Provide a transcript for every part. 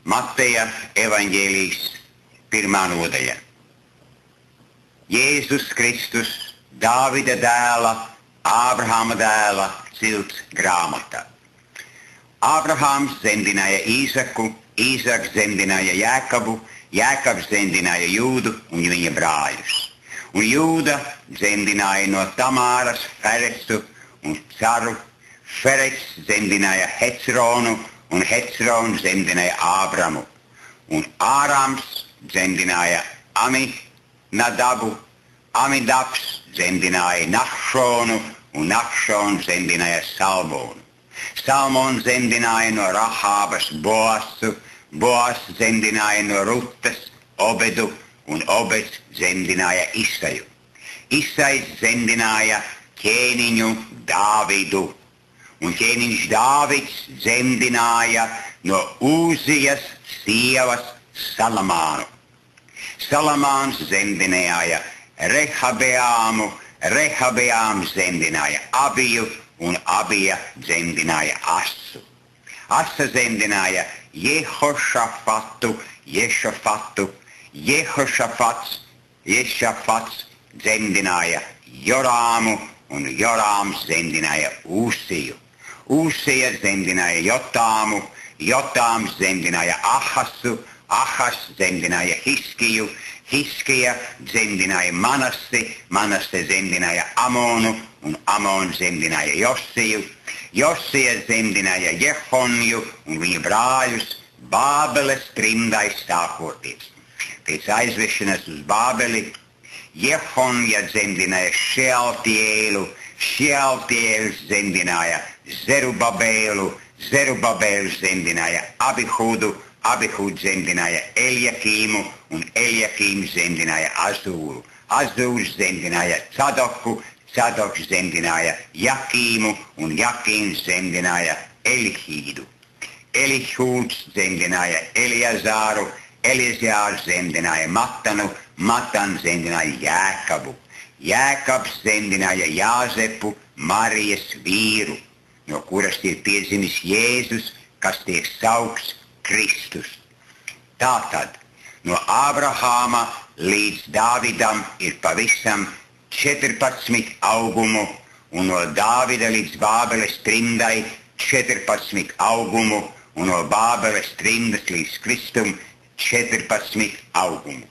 Mateja evaņģēlijas 1. nodaļa. Jēzus Kristus, Dāvida dēla, Ābrahama dēla cilts grāmata. Ābrahams dzemdināja Īzaku, Īzaks dzemdināja Jēkabu, Jēkabs dzemdināja Jūdu un viņa brāļus. Un Jūda dzemdināja no Tamāras Feresu un Caru, Ferets dzemdināja Hecronu un Hecrons dzemdināja Ābramu. Un Ārams dzemdināja Aminadabu, Amidabs dzemdināja Nahšonu un Nahšons dzemdināja Salmonu. Salmons dzemdināja no Rahābas Boasu, Boas dzemdināja no Rutas Obedu un Obeds dzemdināja Isaju. Isajs dzemdināja ķēniņu Dāvidu. Un ķēniņš Dāvids dzemdināja no Uzijas sievas Salamānu. Salamāns dzemdināja Rehabeāmu, Rehabeāms dzemdināja Abiju un Abija dzemdināja Asu. Asa dzemdināja Jehošafatu, Ješafatu, Ješafats dzemdināja Jorāmu un Jorāms dzemdināja Ūsiju. Ūsija dzemdināja Jotāmu, Jotāms dzemdināja Ahasu, Ahas dzemdināja Hiskiju, Hiskija dzemdināja Manasi, Manase dzemdināja Amonu un Amons dzemdināja Josiju. Josija dzemdināja Jehonju un viņa brāļus Bābeles trimdai stākoties. Pēc aizvešanas uz Bābeli Jehonja dzemdināja Šealtiēlu, Šealtiēls dzemdināja Zerubabēlu, Zerubabēls dzemdināja Abihudu, Abihuds dzemdināja Eļjakīmu un Eļjakīms dzemdināja Azūru. Azūrs dzemdināja Cadoku, Cadoks dzemdināja Jakīmu un Jakīms dzemdināja Elihīdu. Elihūds dzemdināja Eliazāru, Eliazārs dzemdināja Matanu, Matans dzemdināja Jēkabu. Jēkabs dzemdināja Jāzepu, Marijas vīru, no kuras ir piedzimis Jēzus, kas tiek saukts Kristus. Tātad no Ābrahāma līdz Dāvidam ir pavisam 14 augumu, un no Dāvida līdz Bābeles trimdai 14 augumu, un no Bābeles trimdas līdz Kristum 14 augumu.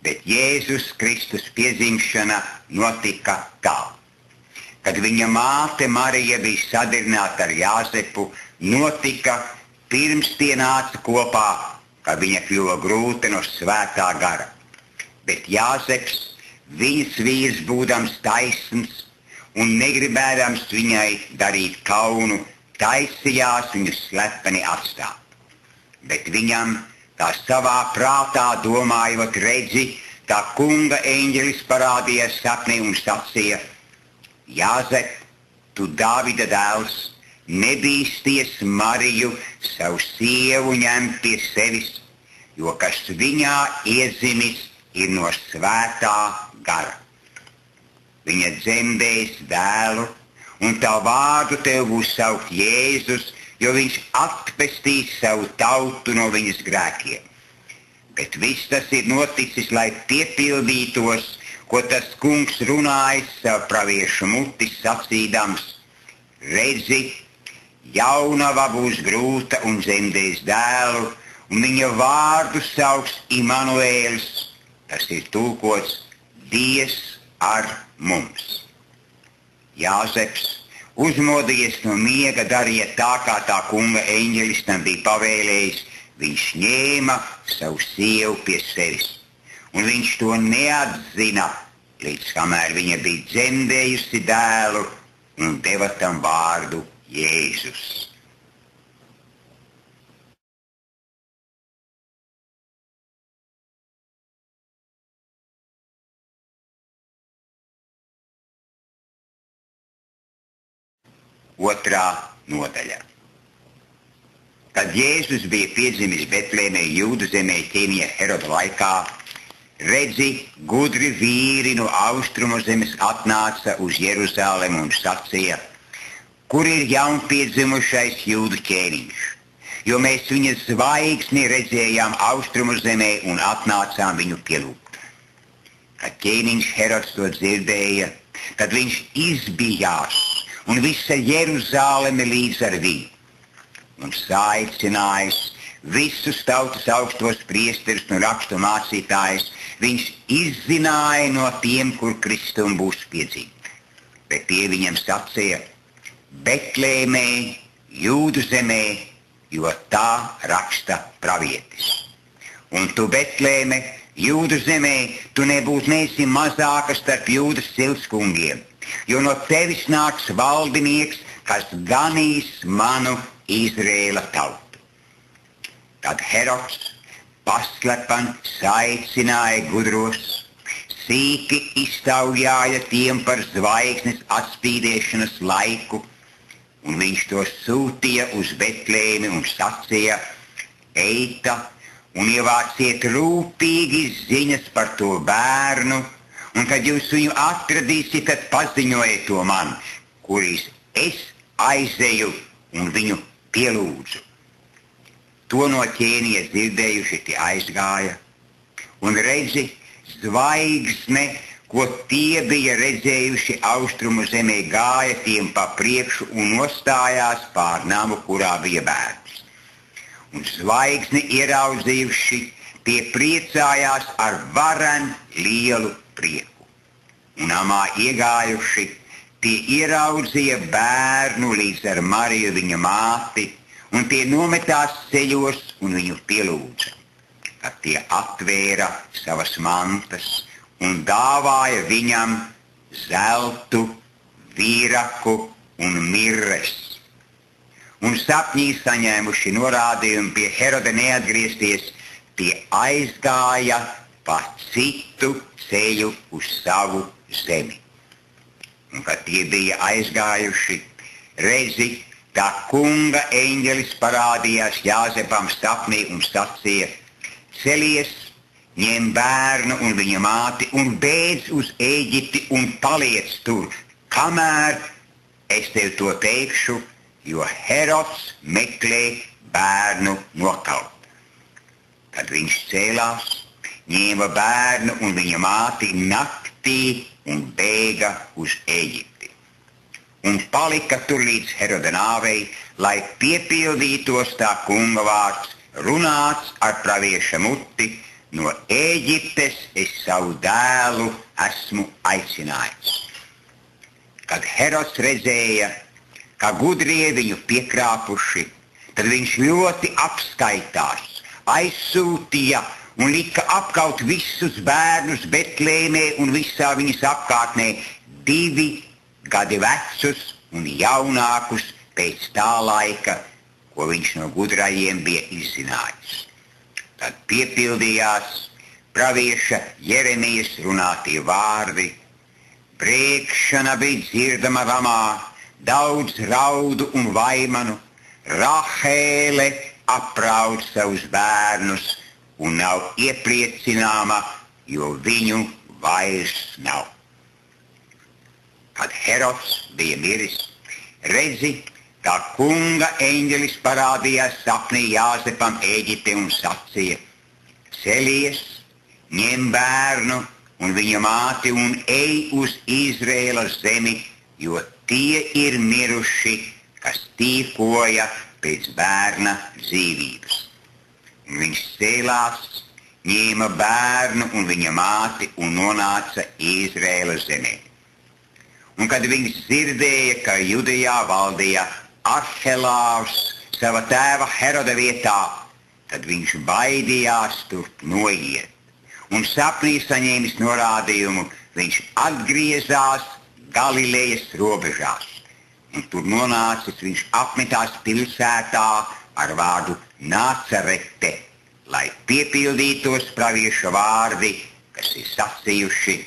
Bet Jēzus Kristus piedzimšana notika tā. Kad viņa māte Marija bija sadarbināta ar Jāzepu, notika pirms tie nāca kopā, kad viņa kļuva grūta no svētā gara. Bet Jāzeps, viņas vīrs būdams taisns un negribēdams viņai darīt kaunu, taisījās viņu slepeni atstāt. Bet viņam tā savā prātā domājot redzi, tā kunga eņģelis parādījās sapnī un sacīja: Jāzep, tu Dāvida dēls, nebīsties Mariju, savu sievu ņemt pie sevis, jo kas viņā iedzimis ir no svētā gara. Viņa dzemdēs dēlu, un tā vārdu tev būs saukt Jēzus, jo viņš atpestīs savu tautu no viņas grēkiem. Bet viss tas ir noticis, lai piepildītos, ko tas kungs runājis savu praviešu mutis sacīdams: redzi, jaunava būs grūta un dzemdēs dēlu, un viņa vārdu sauks Imanuēls, tas ir tulkots Dievs ar mums. Jāzeps, uzmodījies no miega, darīja tā, kā tā kunga eņģelis tam bija pavēlējis. Viņš ņēma savu sievu pie sevis, un viņš to neatzina, līdz kamēr viņa bija dzemdējusi dēlu un deva tam vārdu Jēzus. Otrā nodaļa. Kad Jēzus bija piedzimis Betlēmē, Jūdas zemē, ķēniņa Heroda laikā, redzi, gudri vīri no austrumu zemes atnāca uz Jeruzalemi un sacīja: kur ir jaunpiedzimušais Jūdu ķēniņš? jo mēs viņa zvaigzni redzējām austrumu zemē un atnācām viņu pielūgt. Kad ķēniņš Herods to dzirdēja, tad viņš izbijās un visa Jeruzāleme līdz ar viņu. Un saicinājis visus tautas augstos priesterus un rakstu mācītājus, viņš izzināja no tiem, kur Kristum būs piedzimta. Bet tie viņam sacīja: Betlēmē, Jūdu zemē, jo tā raksta pravietis. Un tu, Betlēme, Jūdu zemē, tu nebūsi mazāka starp Jūdas ciltskungiem, jo no tevis nāks valdinieks, kas ganīs manu Izrēla tautu. Tad Herods paslepen saicināja gudros, sīki iztaujāja tiem par zvaigznes atspīdēšanas laiku, un viņš to sūtīja uz Betlēmi un sacīja: Eita un ievāciet rūpīgi ziņas par to bērnu, un kad jūs viņu atradīsiet, tad paziņojiet to man, kurīs es aizeju un viņu pielūdzu. To no ķēniņa dzirdējuši, tie aizgāja, un redzi, zvaigzne, ko tie bija redzējuši austrumu zemē, gāja tiem pa priekšu un nostājās pār namu, kurā bija bērns. Un zvaigzni ieraudzījuši, tie priecājās ar varen lielu prieku. Un namā iegājuši, tie ieraudzīja bērnu līdz ar Mariju viņa māti, un tie nometās ceļos un viņu pielūdza. Kad tie atvēra savas mantas un dāvāja viņam zeltu, vīraku un mirres. Un sapņī saņēmuši norādījumu pie Heroda neatgriezties, tie aizgāja pa citu ceļu uz savu zemi. Un kad tie bija aizgājuši, redzi, tā kunga eņģelis parādījās Jāzepam sapnī un sacīja: Celies, ņem bērnu un viņa māti un bēdz uz Ēģipti un paliec tur, kamēr es tev to teikšu, jo Herods meklē bērnu nokaut. Kad viņš cēlās, ņēma bērnu un viņa māti naktī un bēga uz Ēģipti. Un palika tur līdz Heroda nāvei, lai piepildītos tā kunga vārds, runāts ar pravieša muti: no Ēģiptes es savu dēlu esmu aicinājis. Kad Herods redzēja, ka gudrie viņu piekrāpuši, tad viņš ļoti apskaitās, aizsūtīja un lika apkaut visus bērnus Betlēmē un visā viņas apkārtnē, 2 gadi vecus un jaunākus pēc tā laika, ko viņš no gudrajiem bija izzinājis. Tad piepildījās pravieša Jeremijas runātie vārdi: Brēkšana bija dzirdama Ramā, daudz raudu un vaimanu, Rahēle apraud savus bērnus un nav iepriecināma, jo viņu vairs nav. Kad Herods bija miris, redzi, tā kunga eņģelis parādījās sapnī Jāzepam Ēģiptē un sacīja: Celies, ņem bērnu un viņa māti un ej uz Izrēlas zemi, jo tie ir miruši, kas tīkoja pēc bērna dzīvības. Un viņš cēlās, ņēma bērnu un viņa māti un nonāca Izrēlas zemē. Un kad viņš dzirdēja, ka Judejā valdīja Arhelāvs sava tēva Heroda vietā, tad viņš baidījās turp noiet. Un sapnī saņēmis norādījumu, viņš atgriezās Galilejas robežās. Un tur nonācis, viņš apmetās pilsētā ar vārdu Nācarete, lai piepildītos pravieša vārdi, kas ir sacījuši: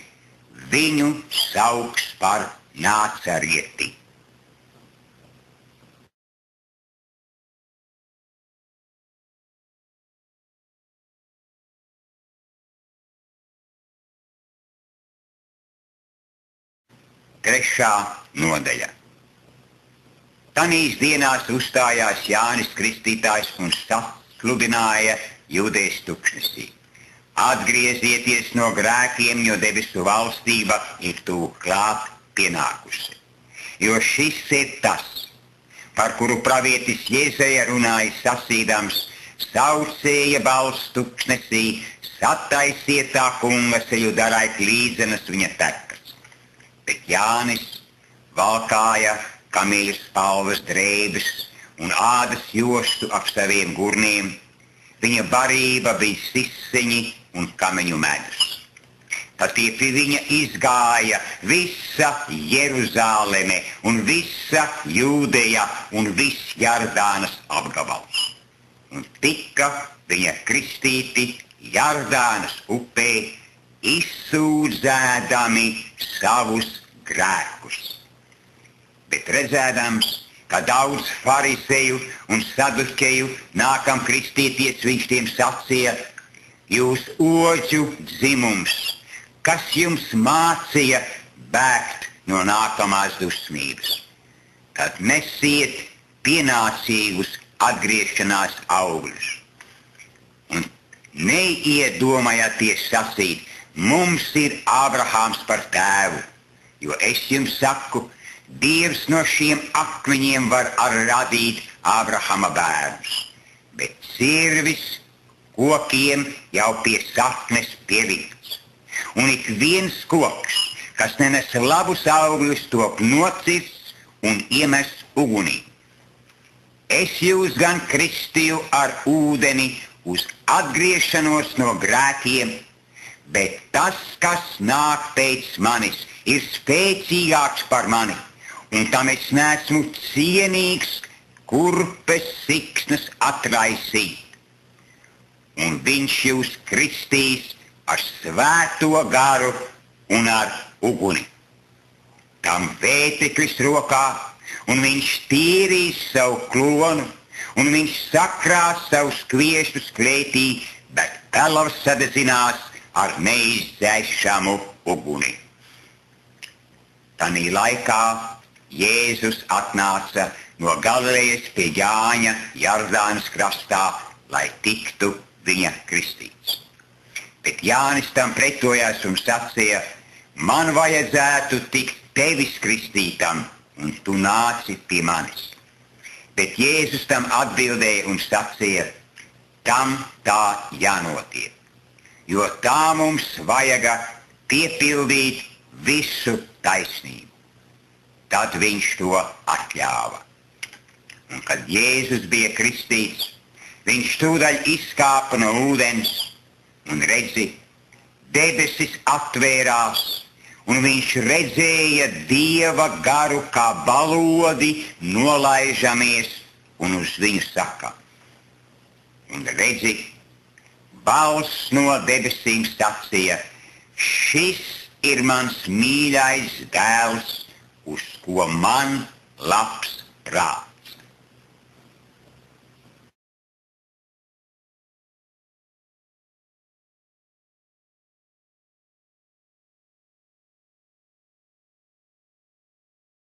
viņu sauks par Nācarieti. Trešā nodaļa. Tanīs dienās uzstājās Jānis Kristītājs un sasludināja Jūdejas tuksnesī: atgriezieties no grēkiem, jo debesu valstība ir tuvu klāt pienākusi. Jo šis ir tas, par kuru pravietis Jezaja runāja sacīdams: saucēja balss tuksnesī, sataisiet tā kunga ceļu, darājiet līdzenas viņa tekas. Bet Jānis valkāja kamīļa spalvas drēbes un ādas jostu ap saviem gurniem. Viņa barība bija siseņi un kameņu medus. Tad pie viņa izgāja visa Jeruzāleme un visa Jūdeja un viss Jardānas apgabals. Un tika viņa kristīti Jardānas upē, izsūdzēdami savus grēkus. Bet redzēdams, ka daudz fariseju un saduķeju nākam kristīties, viņš tiem sacīja: jūs oģu dzimums, kas jums mācīja bēgt no nākamās dusmības? Tad nesiet pienācīgus atgriešanās augļus. Un neiedomājieties sacīt: mums ir Ābrahāms par tēvu, jo es jums saku, Dievs no šiem akmeņiem var radīt Ābrahama bērnus. Bet cirvis kokiem jau pie saknes pielikts. Un ik viens koks, kas nenes labus augļus, top nocirsts un iemests ugunī. Es jūs gan kristīju ar ūdeni uz atgriešanos no grēkiem, bet tas, kas nāk pēc manis, ir spēcīgāks par mani, un tam es neesmu cienīgs kurpes siksnas atraisīt. Un viņš jūs kristīs ar svēto garu un ar uguni. Tam vēteklis rokā, un viņš tīrīs savu klonu, un viņš sakrās savus kviešus klētī, bet pelavs sadedzinās ar neizdzēšamu uguni. Tanī laikā Jēzus atnāca no Galilejas pie Jāņa Jardānas krastā, lai tiktu viņa kristīts. Bet Jānis tam pretojās un sacīja: man vajadzētu tikt tevis kristītam, un tu nāci pie manis. Bet Jēzus tam atbildēja un sacīja: tam tā jānotiek, jo tā mums vajag piepildīt visu taisnību. Tad viņš to atļāva. Un kad Jēzus bija kristīts, viņš tūdaļ izkāpa no ūdens, un redzi, debesis atvērās, un viņš redzēja Dieva garu kā balodi nolaižamies, un uz viņu saka. Un redzi, balss no debesīm sacīja: šis ir mans mīļais dēls, uz ko man labs prāts.